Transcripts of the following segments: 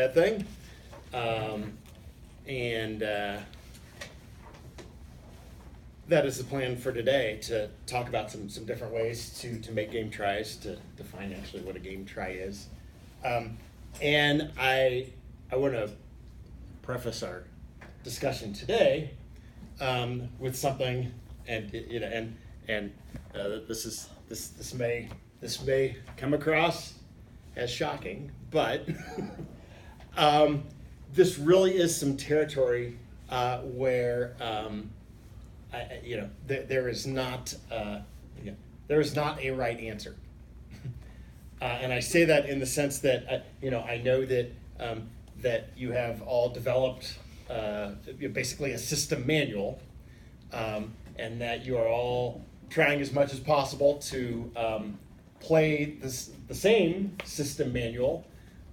that thing. And that is the plan for today, to talk about some different ways to make game tries, to define actually what a game try is. And I want to preface our discussion today with something, and this may come across as shocking, but this really is some territory where there is not a right answer, and I say that in the sense that I know that that you have all developed basically a system manual, and that you are all trying as much as possible to play the same system manual,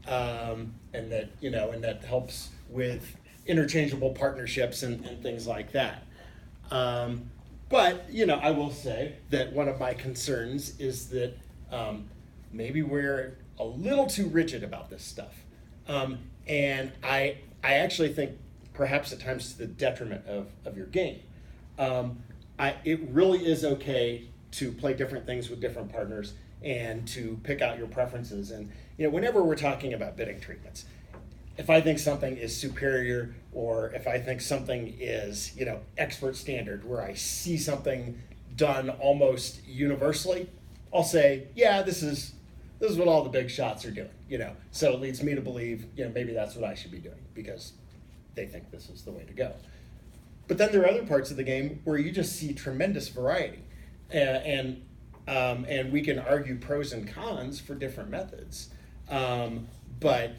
and that helps with interchangeable partnerships and things like that. But I will say that one of my concerns is that maybe we're a little too rigid about this stuff, and I actually think perhaps at times to the detriment of your game. It really is okay to play different things with different partners and to pick out your preferences. And whenever we're talking about bidding treatments, if I think something is superior, or if I think something is expert standard, where I see something done almost universally, I'll say, yeah, this is what all the big shots are doing. So it leads me to believe maybe that's what I should be doing, because they think this is the way to go. But then there are other parts of the game where you just see tremendous variety, and we can argue pros and cons for different methods. But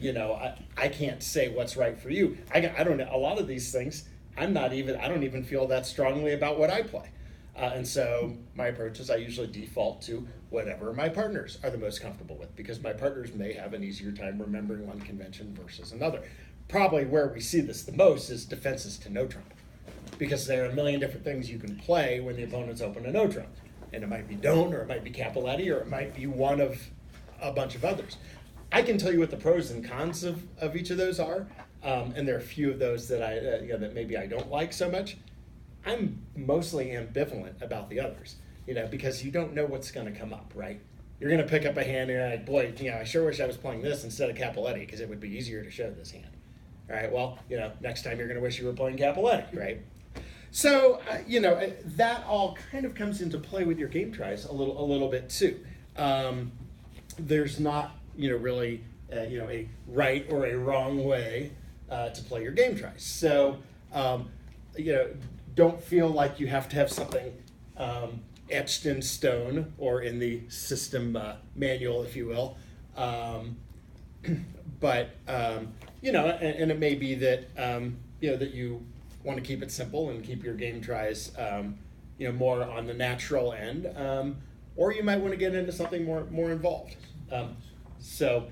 I can't say what's right for you. I don't know, a lot of these things I don't even feel that strongly about what I play, and so my approach is I usually default to whatever my partners are the most comfortable with, because my partners may have an easier time remembering one convention versus another. Probably where we see this the most is defenses to no trump, because there are a million different things you can play when the opponent's open a no trump, and it might be don't, or it might be Capiletti, or it might be one of a bunch of others. I can tell you what the pros and cons of each of those are, and there are a few of those that that maybe I don't like so much. I'm mostly ambivalent about the others, because you don't know what's going to come up, right? You're going to pick up a hand and you're like, boy, I sure wish I was playing this instead of Capiletti, because it would be easier to show this hand. All right, well, next time you're going to wish you were playing Capiletti, right? So, that all kind of comes into play with your game tries a little bit too. There's not, really, a right or a wrong way to play your game tries. So, don't feel like you have to have something etched in stone or in the system manual, if you will. But and it may be that that you want to keep it simple and keep your game tries more on the natural end, or you might want to get into something more involved. So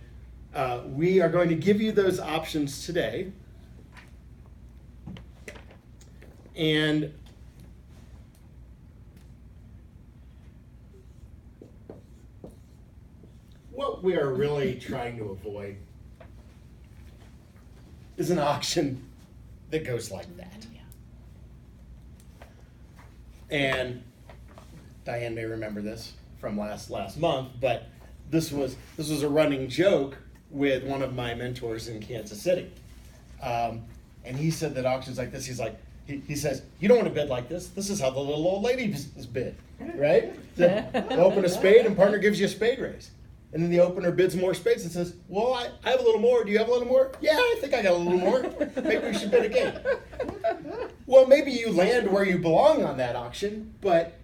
we are going to give you those options today, and what we are really trying to avoid is an auction that goes like that. And Diane may remember this from last month, but this was a running joke with one of my mentors in Kansas City, and he said that auctions like this, he says, you don't want to bid like this. This is how the little old lady is bid, right? So you open a spade and partner gives you a spade raise. And then the opener bids more spades and says, well, I have a little more. Do you have a little more? Yeah, I think I got a little more. Maybe we should bid again. Well, maybe you land where you belong on that auction, but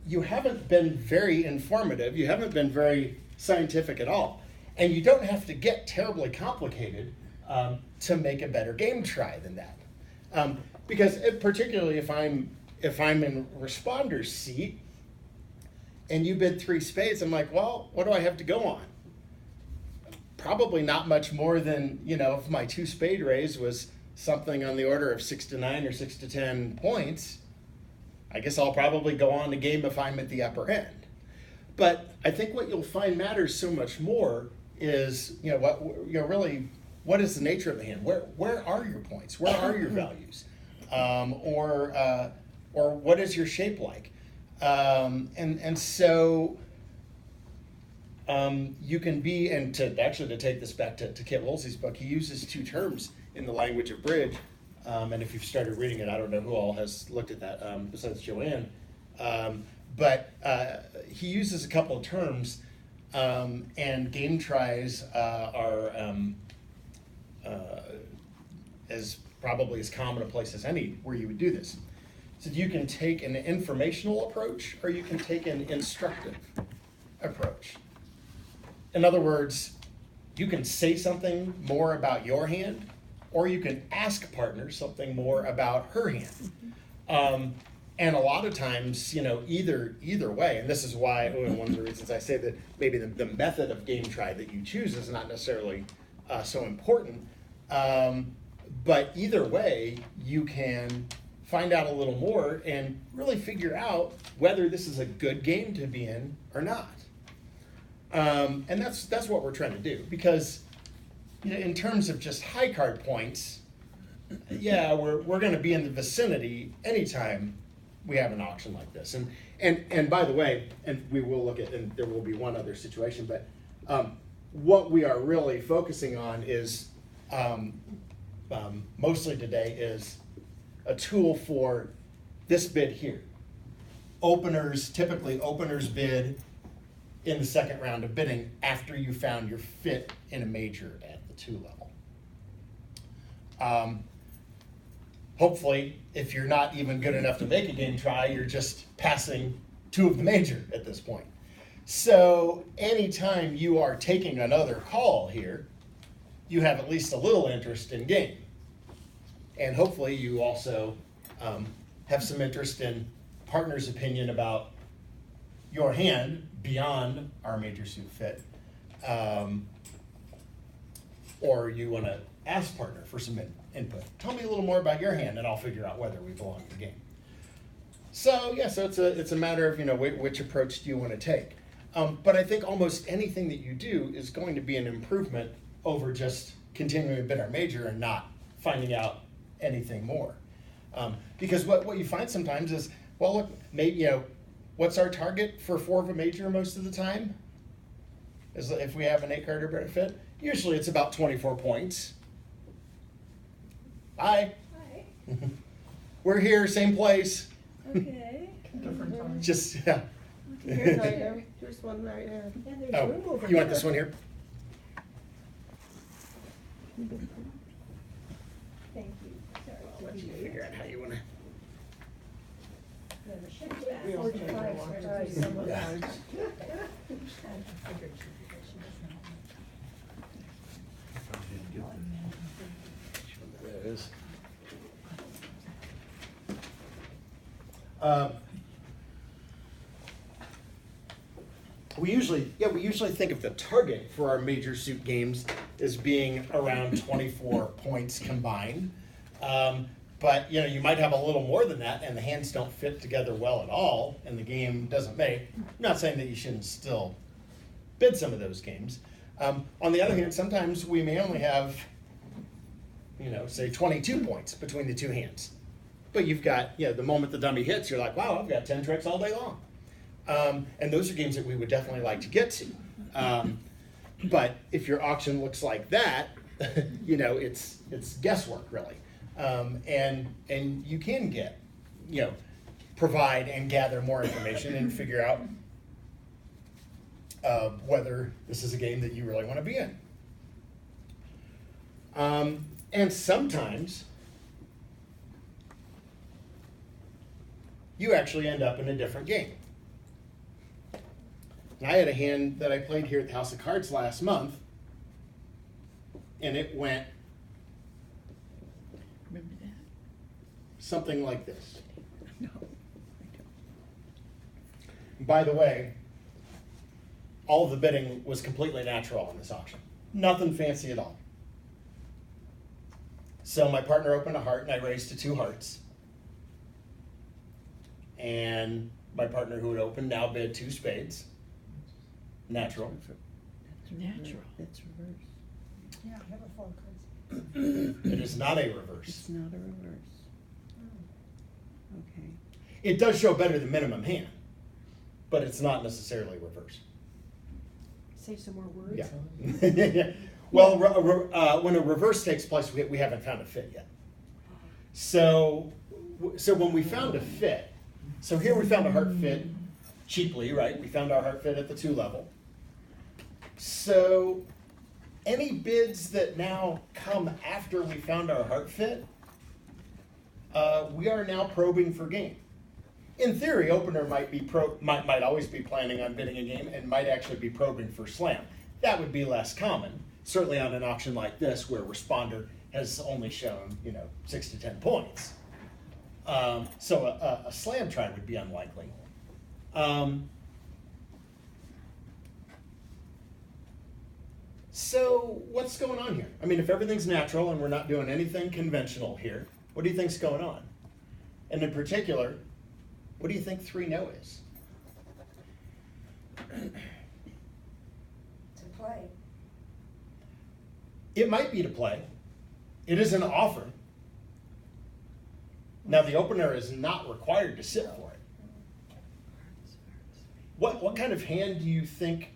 you haven't been very informative. You haven't been very scientific at all. And you don't have to get terribly complicated to make a better game try than that. Because particularly if I'm in responder's seat, and you bid 3 spades, I'm like, well, what do I have to go on? Probably not much more than, if my 2 spade raise was something on the order of 6 to 9 or 6 to 10 points, I guess I'll probably go on the game if I'm at the upper end. But I think what you'll find matters so much more is, really what is the nature of the hand? Where are your points? Where are your values? Or what is your shape like? And so you can be, and to take this back to Kit Woolsey's book, he uses two terms in the language of bridge. And if you've started reading it, I don't know who all has looked at that besides Joanne. But he uses a couple of terms, and game tries are as probably as common a place as any where you would do this. So you can take an informational approach, or you can take an instructive approach. In other words, you can say something more about your hand, or you can ask a partner something more about her hand. And a lot of times, either way, and this is why one of the reasons I say that maybe the method of game try that you choose is not necessarily so important. But either way, you can find out a little more and really figure out whether this is a good game to be in or not. And that's what we're trying to do, because in terms of just high card points, we're going to be in the vicinity anytime we have an auction like this. And by the way, and we will look at, and there will be one other situation, but what we are really focusing on is mostly today is a tool for this bid here. Typically openers bid in the second round of bidding after you found your fit in a major at the 2 level. Hopefully, if you're not even good enough to make a game try, you're just passing 2 of the major at this point. So anytime you are taking another call here, you have at least a little interest in game. And hopefully you also have some interest in partner's opinion about your hand beyond our major suit fit. Or you want to ask partner for some input. Tell me a little more about your hand and I'll figure out whether we belong in the game. So it's a matter of which approach do you want to take. But I think almost anything that you do is going to be an improvement over just continuing to bid our major and not finding out anything more. Because what you find sometimes is, well, look, maybe what's our target for 4 of a major most of the time? Is if we have an 8 card or better fit, usually it's about 24 points. Hi. We're here, same place. Okay. Different time. Just Here's Here's one right there. Yeah, there's room over you want here. this one here? Thank you. Sorry. I'll let you figure out how you want to. No, the shift back. We also don't 45 want to starts. do some of Yeah. those. There it is. We usually think of the target for our major suit games as being around 24 points combined. But you might have a little more than that, and the hands don't fit together well at all, and the game doesn't make. I'm not saying that you shouldn't still bid some of those games. On the other hand, sometimes we may only have, say 22 points between the 2 hands. But you've got, the moment the dummy hits, you're like, wow, I've got 10 tricks all day long. And those are games that we would definitely like to get to. But if your auction looks like that, it's guesswork really. And you can get, provide and gather more information and figure out whether this is a game that you really want to be in. And sometimes you actually end up in a different game. And I had a hand that I played here at the House of Cards last month, and it went Remember that? something like this. No. By the way, all of the bidding was completely natural on this auction. Nothing fancy at all. So my partner opened a heart and I raised to 2 hearts. And my partner who had opened now bid 2 spades. Natural. Natural. That's reverse. Yeah, I have a 4 card is not a reverse. It's not a reverse. Okay. It does show better than minimum hand, but it's not necessarily reverse. Say some more words. Yeah. Well, when a reverse takes place, we haven't found a fit yet. So when we found a fit, so here we found a heart fit cheaply, right? We found our heart fit at the 2 level. So any bids that now come after we found our heart fit, we are now probing for game. In theory, opener might always be planning on bidding a game and might actually be probing for slam. That would be less common, certainly on an auction like this where responder has only shown 6 to 10 points. So a slam try would be unlikely. So what's going on here? I mean, if everything's natural and we're not doing anything conventional here, what do you think's going on? And in particular, what do you think 3-no is? To play. It might be to play. It is an offer. Now the opener is not required to sit for it. What kind of hand do you think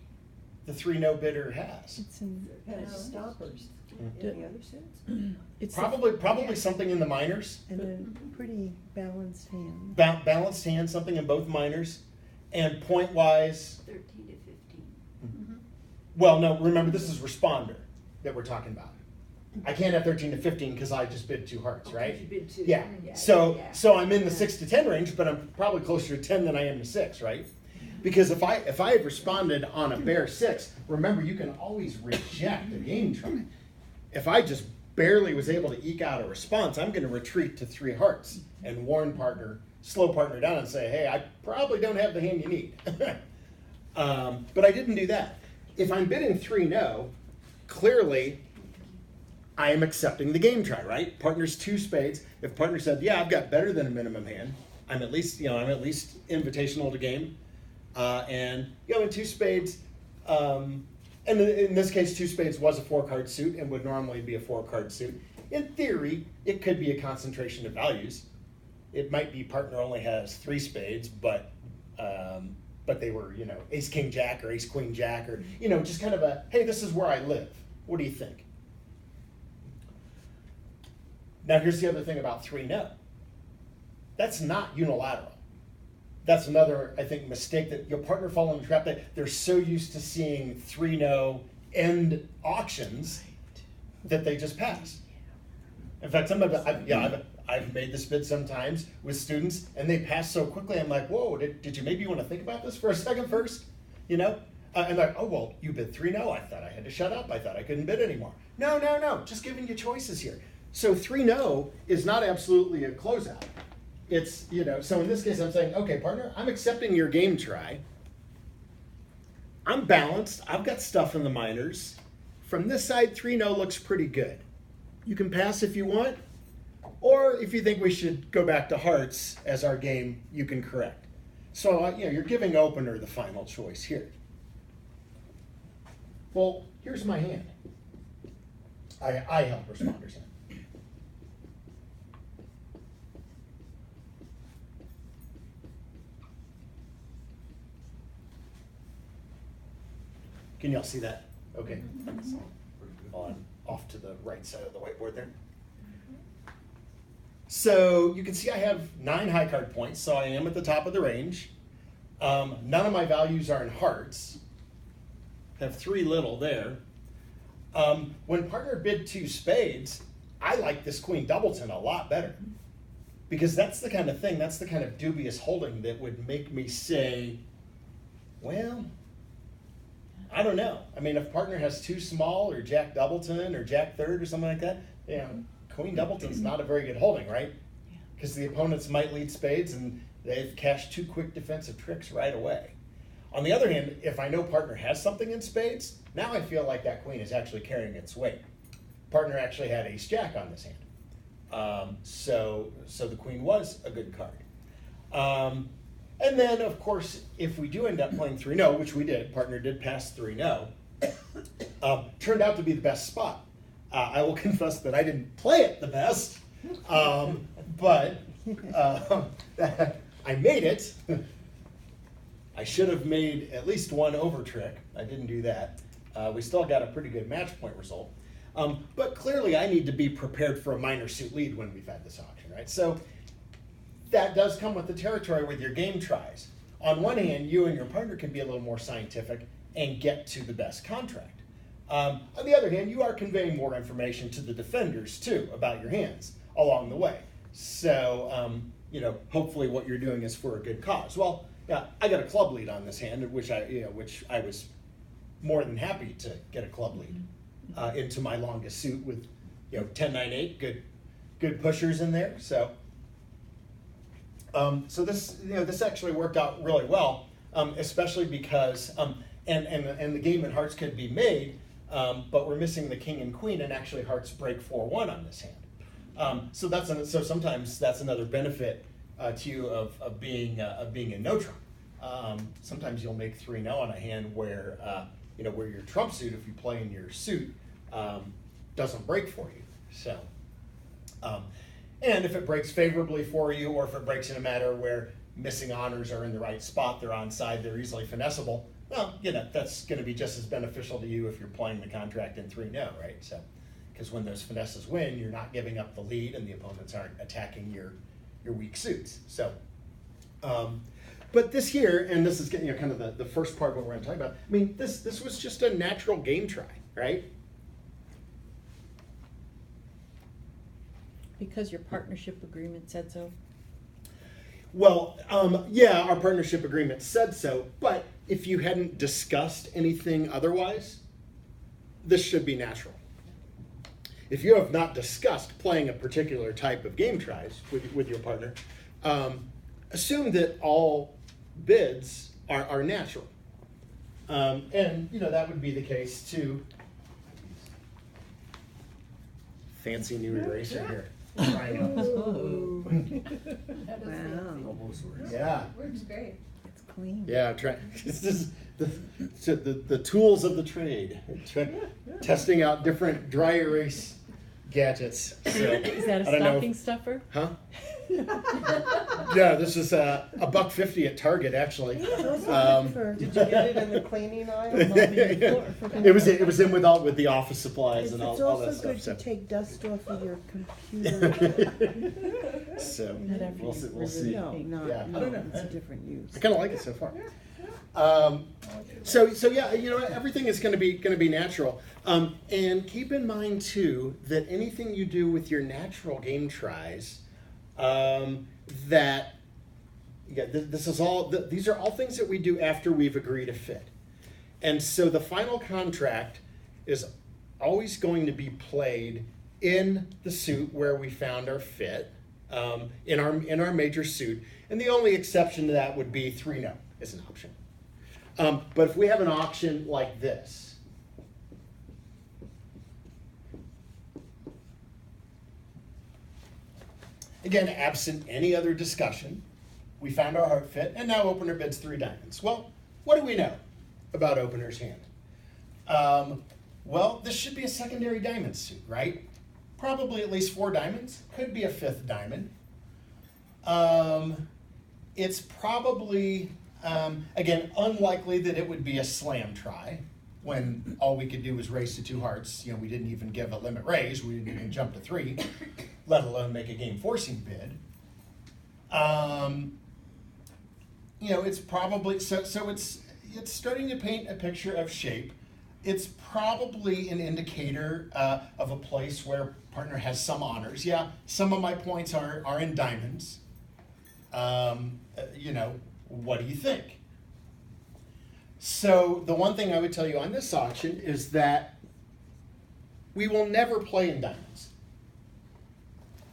the 3-no bidder has? It's in, Kind of stoppers D- in the other sense. it's Probably something in the minors. and a pretty balanced hand. Balanced hand, something in both minors. And point-wise, 13 to 15. well, no, remember this is responder that we're talking about. I can't have 13 to 15 because I just bid 2 hearts, right? You bid 2. Yeah. So I'm in the 6 to 10 range, but I'm probably closer to 10 than I am to 6, right? Because if I had responded on a bare 6, remember you can always reject a game try. If I just barely was able to eke out a response, I'm going to retreat to 3 hearts and warn partner, slow partner down and say, hey, I probably don't have the hand you need. But I didn't do that. If I'm bidding 3-no, clearly I am accepting the game try, right? Partner's 2 spades. If partner said, yeah, I've got better than a minimum hand, I'm at least invitational to game. And in 2 spades, and in this case, 2 spades was a 4-card suit and would normally be a 4-card suit. In theory, it could be a concentration of values. It might be partner only has 3 spades, but they were, ace, king, jack, or ace, queen, jack, or, just kind of a, hey, this is where I live. What do you think? Now, here's the other thing about 3-no. That's not unilateral. That's another, I think, mistake that your partner fall in the trap that they're so used to seeing 3-no end auctions that they just pass. In fact, I've made this bid sometimes with students, and they pass so quickly. I'm like, whoa, did you maybe want to think about this for a second first? And like, oh well, you bid 3-no. I thought I had to shut up. I thought I couldn't bid anymore. No, just giving you choices here. So 3-no is not absolutely a closeout. It's, so in this case I'm saying, okay, partner, I'm accepting your game try. I'm balanced. I've got stuff in the minors. From this side, 3-no looks pretty good. You can pass if you want, or if you think we should go back to hearts as our game, you can correct. So, you're giving opener the final choice here. Well, here's my hand. I help responders in. Can y'all see that? Okay. Off to the right side of the whiteboard there. So you can see I have 9 high card points, so I am at the top of the range. None of my values are in hearts. I have 3 little there. When partner bid 2 spades, I like this queen doubleton a lot better. Because that's the kind of thing, that's the kind of dubious holding that would make me say, well, I don't know. I mean, if partner has 2 small or jack doubleton or jack third or something like that, queen doubleton's not a very good holding, right? Because the opponents might lead spades and they've cashed 2 quick defensive tricks right away. On the other hand, if I know partner has something in spades, now I feel like that queen is actually carrying its weight. Partner actually had ace jack on this hand. So the queen was a good card. And then, of course, if we do end up playing 3-no, which we did, partner did pass 3-no, turned out to be the best spot. I will confess that I didn't play it the best, but I made it. I should have made at least one over trick. I didn't do that. We still got a pretty good match point result. But clearly I need to be prepared for a minor suit lead when we've had this auction, right? So that does come with the territory with your game tries. On one hand, you and your partner can be a little more scientific and get to the best contract. On the other hand, you are conveying more information to the defenders too about your hands along the way. So, hopefully what you're doing is for a good cause. Well, yeah, I got a club lead on this hand, which I was more than happy to get a club lead into my longest suit with 10-9-8, good pushers in there. So this actually worked out really well, especially because and the game in hearts could be made, but we're missing the king and queen, and actually hearts break 4-1 on this hand. So sometimes that's another benefit to you of being in no trump. Sometimes you'll make 3-0 on a hand where where your trump suit, if you play in your suit, doesn't break for you. So, and if it breaks favorably for you, or if it breaks in a matter where missing honors are in the right spot, they're onside, they're easily finessable, well, that's going to be just as beneficial to you if you're playing the contract in 3-0, right? So, because when those finesses win, you're not giving up the lead, and the opponents aren't attacking your weak suits. So, but this here, and this is getting kind of the first part of what we're going to talk about. I mean, this was just a natural game try, right? Because your partnership agreement said so. Well, yeah, our partnership agreement said so, but if you hadn't discussed anything otherwise, this should be natural. If you have not discussed playing a particular type of game tries with your partner, assume that all bids are natural. And, that would be the case too. Fancy new eraser here. Ooh. Wow, Yeah. Works great. it's clean. Yeah, this is the tools of the trade. Testing out different dry erase gadgets. So, Is that a I don't know stocking stuffer? Huh? Yeah, this is a $1.50 at Target, actually. For- Did you get it in the cleaning aisle? It was in with the office supplies It's and all that also stuff. good So. to take dust off of your computer. So Whatever we'll you see. We'll really see. No, Yeah. no, I don't know. it's a different use. I kind of like it so far. So yeah, everything is going to be natural. And keep in mind too that anything you do with your natural game tries, these are all things that we do after we've agreed a fit. And so the final contract is always going to be played in the suit where we found our fit, in our major suit. And the only exception to that would be 3-0 as an option. But if we have an auction like this, again, absent any other discussion, we found our heart fit, and now opener bids 3 diamonds. Well, what do we know about opener's hand? Well, this should be a secondary diamond suit, right? Probably at least 4 diamonds. Could be a 5th diamond. It's probably, again, unlikely that it would be a slam try when all we could do was raise to 2 hearts. We didn't even give a limit raise. We didn't even jump to 3, let alone make a game forcing bid. It's probably, so it's starting to paint a picture of shape. It's probably an indicator of a place where partner has some honors. Yeah, some of my points are in diamonds. What do you think? So the one thing I would tell you on this auction is that we will never play in diamonds.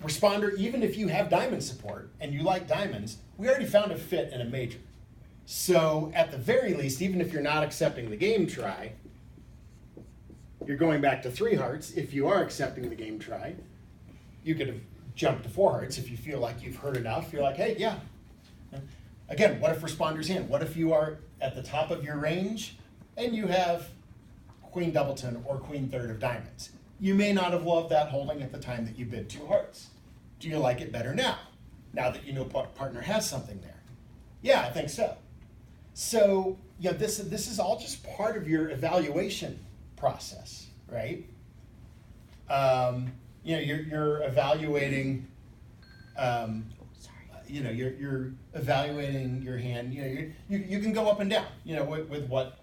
Responder, even if you have diamond support and you like diamonds, we already found a fit in a major. So at the very least, even if you're not accepting the game try, you're going back to 3 hearts. If you are accepting the game try, you could have jumped to 4 hearts if you feel like you've heard enough. You're like, hey, yeah. Again, what if responder's hand? What if you are at the top of your range and you have queen doubleton or queen third of diamonds? You may not have loved that holding at the time that you bid 2 hearts. Do you like it better now? Now that you know partner has something there? Yeah, I think so. So, you know, this is all just part of your evaluation process, right? You know, you're evaluating. You know, you're evaluating your hand. You know, you can go up and down. You know, with what